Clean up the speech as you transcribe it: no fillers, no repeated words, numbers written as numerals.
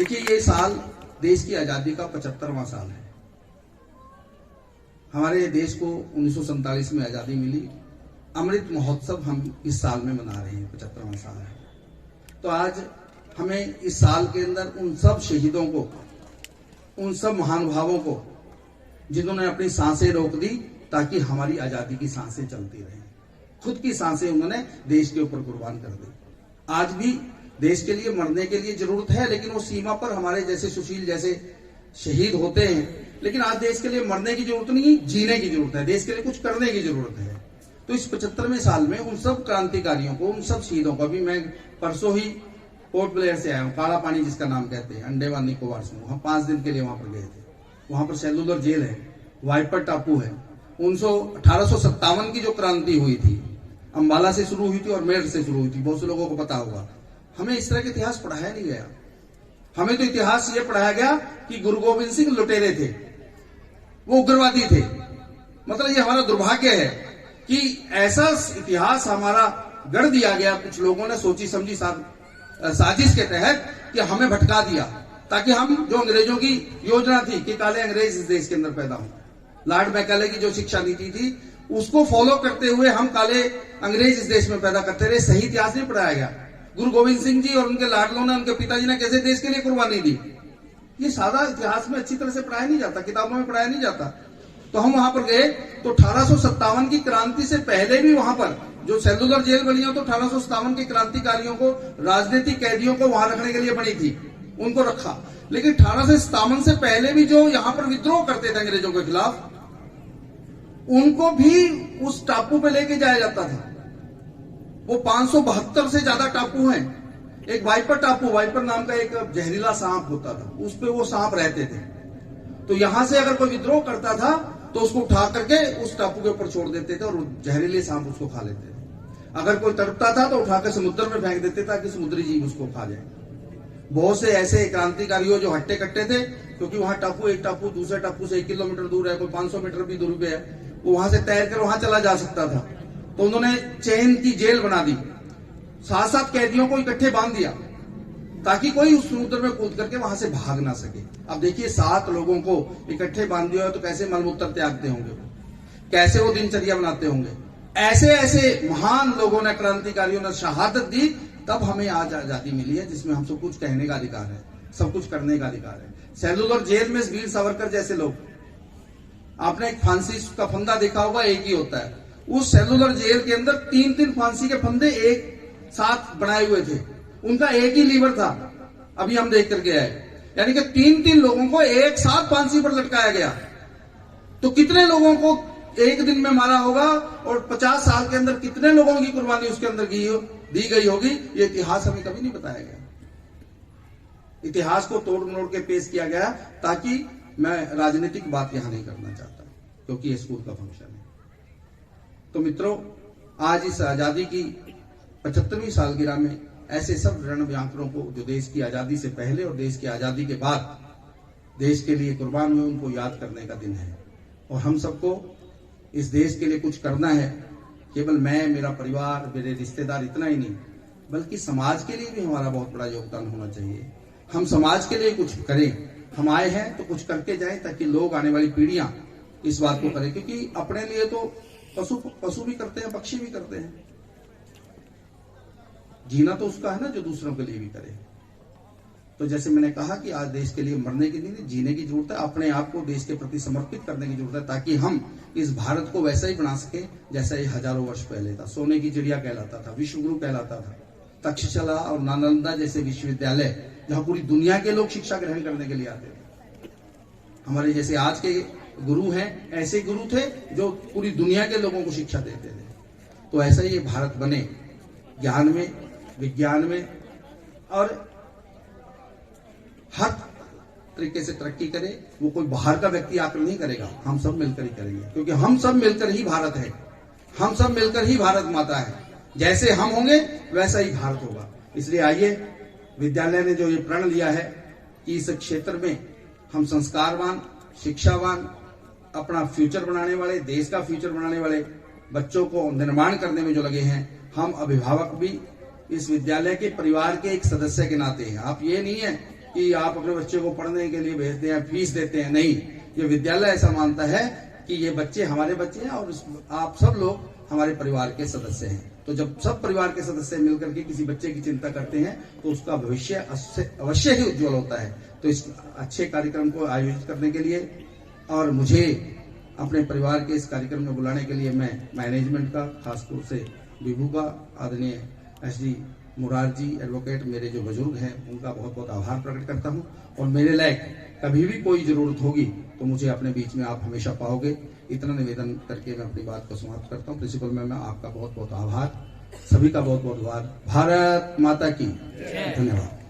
देखिए, ये साल देश की आजादी का 75वां साल है। हमारे देश को 1947 में आजादी मिली। अमृत महोत्सव हम इस साल में मना रहे हैं, 75वां साल है। तो आज हमें इस साल के अंदर उन सब शहीदों को, उन सब महानुभावों को जिन्होंने अपनी सांसें रोक दी ताकि हमारी आजादी की सांसें चलती रहें, खुद की सांसें उन्होंने देश के ऊपर कुर्बान कर दी। आज भी देश के लिए मरने के लिए जरूरत है, लेकिन वो सीमा पर हमारे जैसे सुशील जैसे शहीद होते हैं। लेकिन आज देश के लिए मरने की जरूरत नहीं, जीने की जरूरत है, देश के लिए कुछ करने की जरूरत है। तो इस 75वें साल में उन सब क्रांतिकारियों को, उन सब शहीदों को, अभी मैं परसों ही पोर्ट ब्लेयर से आया हूँ, काला पानी जिसका नाम कहते हैं, अंडमान निकोबार समूह, हम 5 दिन के लिए वहां पर गए थे। वहां पर सेलुलर जेल है, वाइपर टापू है। 1857 की जो क्रांति हुई थी, अंबाला से शुरू हुई थी और मेरठ से शुरू हुई थी, बहुत से लोगों को पता होगा। हमें इस तरह का इतिहास पढ़ाया नहीं गया। हमें तो इतिहास ये पढ़ाया गया कि गुरु गोविंद सिंह लुटेरे थे, वो उग्रवादी थे। मतलब ये हमारा दुर्भाग्य है कि ऐसा इतिहास हमारा गढ़ दिया गया, कुछ लोगों ने सोची समझी साजिश के तहत कि हमें भटका दिया, ताकि हम, जो अंग्रेजों की योजना थी कि काले अंग्रेज इस देश के अंदर पैदा हों, लॉर्ड मैकाले की जो शिक्षा नीति थी उसको फॉलो करते हुए हम काले अंग्रेज इस देश में पैदा करते रहे। सही इतिहास नहीं पढ़ाया गया। गुरु गोविंद सिंह जी और उनके लाडलों ने, उनके पिताजी ने कैसे देश के लिए कुर्बानी दी, ये सादा इतिहास में अच्छी तरह से पढ़ाया नहीं जाता, किताबों में पढ़ाया नहीं जाता। तो हम वहां पर गए तो 1857 की क्रांति से पहले भी वहां पर जो सेलुलर जेल बनी हो, तो 1857 के क्रांतिकारियों को, राजनीतिक कैदियों को वहां रखने के लिए बनी थी, उनको रखा। लेकिन 1857 से पहले भी जो यहां पर विद्रोह करते थे अंग्रेजों के खिलाफ, उनको भी उस टापू पे लेके जाया जाता था। वो 572 से ज्यादा टापू हैं। एक वाइपर टापू, वाइपर नाम का एक जहरीला सांप होता था, उस पे वो सांप रहते थे। तो यहां से अगर कोई विद्रोह करता था तो उसको उठा करके उस टापू के ऊपर छोड़ देते थे और जहरीले सांप उसको खा लेते थे। अगर कोई तड़पता था तो उठाकर समुद्र में फेंक देते ताकि समुद्री जीव उसको खा जाए। बहुत से ऐसे क्रांतिकारियों जो हट्टे कट्टे थे, क्योंकि वहां टापू, एक टापू दूसरे टापू से 1 किलोमीटर दूर है, कोई 500 मीटर भी दूर पे है, वो वहां से तैर कर वहां चला जा सकता था। तो उन्होंने चैन की जेल बना दी, 7-7 कैदियों को इकट्ठे बांध दिया ताकि कोई उस समुद्र में कूद करके वहां से भाग ना सके। अब देखिए, 7 लोगों को इकट्ठे बांध दिया हो तो कैसे मलमूत्र त्यागते होंगे, कैसे वो दिनचर्या बनाते होंगे। ऐसे ऐसे महान लोगों ने, क्रांतिकारियों ने शहादत दी, तब हमें आज आजादी मिली है, जिसमें हम सब कुछ कहने का अधिकार है, सब कुछ करने का अधिकार है। सेलुलर जेल में वीर सावरकर जैसे लोग, आपने एक फांसी का फंदा देखा होगा, एक ही होता है। उस सेलुलर जेल के अंदर 3-3 फांसी के फंदे एक साथ बनाए हुए थे, उनका एक ही लीवर था। अभी हम देख करके आए, यानी कि 3-3 लोगों को एक साथ फांसी पर लटकाया गया। तो कितने लोगों को एक दिन में मारा होगा और 50 साल के अंदर कितने लोगों की कुर्बानी उसके अंदर दी गई होगी, ये इतिहास हमें कभी नहीं बताया गया। इतिहास को तोड़ मरोड़ के पेश किया गया, ताकि मैं राजनीतिक बात यहां नहीं करना चाहता, क्योंकि ये स्कूल का फंक्शन है। तो मित्रों, आज इस आजादी की 75वीं सालगिरह में ऐसे सब रणव्यांकरों को, जो देश की आजादी से पहले और देश की आजादी के बाद देश के लिए कुर्बान हुए, उनको याद करने का दिन है। और हम सबको इस देश के लिए कुछ करना है। केवल मैं, मेरा परिवार, मेरे रिश्तेदार, इतना ही नहीं, बल्कि समाज के लिए भी हमारा बहुत बड़ा योगदान होना चाहिए। हम समाज के लिए कुछ करें। हम आए हैं तो कुछ करके जाएं, ताकि लोग, आने वाली पीढ़ियां इस बात को करें। क्योंकि अपने लिए तो पशु भी करते हैं, पक्षी भी करते हैं। जीना तो उसका है ना जो दूसरों के लिए भी करे। तो जैसे मैंने कहा कि आज देश के लिए मरने की नहीं, जीने की जरूरत है। अपने आप को देश के प्रति समर्पित करने की जरूरत है, ताकि हम इस भारत को वैसा ही बना सके जैसा ये हजारों वर्ष पहले था। सोने की चिड़िया कहलाता था, विश्वगुरु कहलाता था। तक्षशिला और नालंदा जैसे विश्वविद्यालय, जहां पूरी दुनिया के लोग शिक्षा ग्रहण करने के लिए आते थे। हमारे जैसे आज के गुरु हैं, ऐसे गुरु थे जो पूरी दुनिया के लोगों को शिक्षा देते थे। तो ऐसा ही ये भारत बने, ज्ञान में, विज्ञान में, और हर तरीके से तरक्की करे। वो कोई बाहर का व्यक्ति आकर नहीं करेगा, हम सब मिलकर ही करेंगे, क्योंकि हम सब मिलकर ही भारत है, हम सब मिलकर ही भारत माता है। जैसे हम होंगे वैसा ही भारत होगा। इसलिए आइए, विद्यालय ने जो ये प्रण लिया है कि इस क्षेत्र में हम संस्कारवान, शिक्षावान, अपना फ्यूचर बनाने वाले, देश का फ्यूचर बनाने वाले बच्चों को निर्माण करने में जो लगे हैं, हम अभिभावक भी इस विद्यालय के परिवार के एक सदस्य के नाते हैं। आप ये नहीं है कि आप अपने बच्चे को पढ़ने के लिए भेजते हैं, फीस देते हैं। नहीं, ये विद्यालय ऐसा मानता है कि ये बच्चे हमारे बच्चे हैं और आप सब लोग हमारे परिवार के सदस्य हैं। तो जब सब परिवार के सदस्य मिलकर के किसी बच्चे की चिंता करते हैं तो उसका भविष्य अवश्य ही उज्जवल होता है। तो इस अच्छे कार्यक्रम को आयोजित करने के लिए और मुझे अपने परिवार के इस कार्यक्रम में बुलाने के लिए मैं मैनेजमेंट का, खासतौर से विभू का, आदरणीय SD मुरार जी एडवोकेट, मेरे जो बुजुर्ग हैं, उनका बहुत बहुत आभार प्रकट करता हूं। और मेरे लायक कभी भी कोई जरूरत होगी तो मुझे अपने बीच में आप हमेशा पाओगे। इतना निवेदन करके मैं अपनी बात को समाप्त करता हूं। प्रिंसिपल मैम, आपका बहुत बहुत आभार, सभी का बहुत बहुत आभार। भारत माता की धन्यवाद।